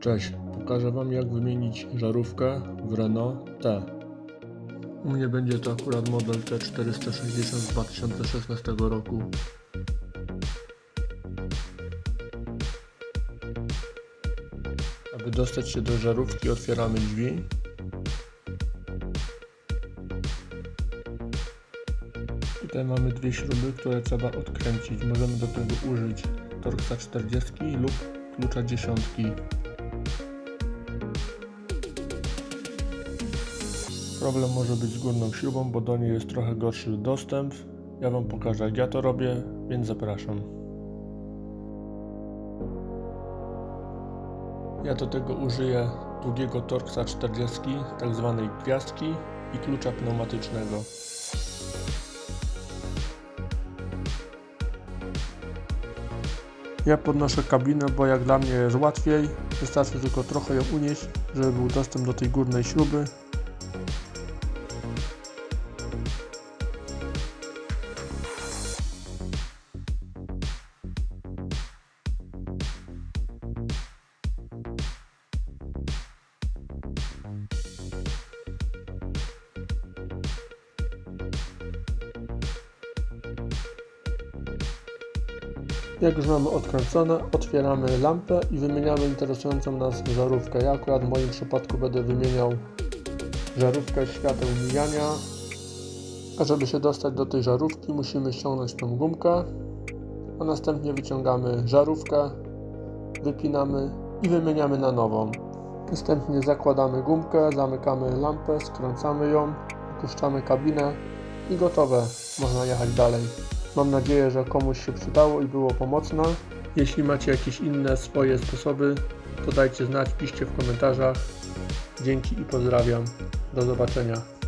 Cześć, pokażę Wam jak wymienić żarówkę w Renault T. U mnie będzie to akurat model T460 z 2016 roku. Aby dostać się do żarówki, otwieramy drzwi. Tutaj mamy dwie śruby, które trzeba odkręcić. Możemy do tego użyć Torxa 40 lub klucza 10. Problem może być z górną śrubą, bo do niej jest trochę gorszy dostęp. Ja Wam pokażę, jak ja to robię, więc zapraszam. Ja do tego użyję długiego Torxa 40, tak zwanej gwiazdki i klucza pneumatycznego. Ja podnoszę kabinę, bo jak dla mnie jest łatwiej. Wystarczy tylko trochę ją unieść, żeby był dostęp do tej górnej śruby. Jak już mamy odkręcone, otwieramy lampę i wymieniamy interesującą nas żarówkę. Ja akurat w moim przypadku będę wymieniał żarówkę świateł mijania. A żeby się dostać do tej żarówki, musimy ściągnąć tą gumkę, a następnie wyciągamy żarówkę, wypinamy i wymieniamy na nową. Następnie zakładamy gumkę, zamykamy lampę, skręcamy ją, opuszczamy kabinę i gotowe, można jechać dalej. Mam nadzieję, że komuś się przydało i było pomocne. Jeśli macie jakieś inne swoje sposoby, to dajcie znać, piszcie w komentarzach. Dzięki i pozdrawiam. Do zobaczenia.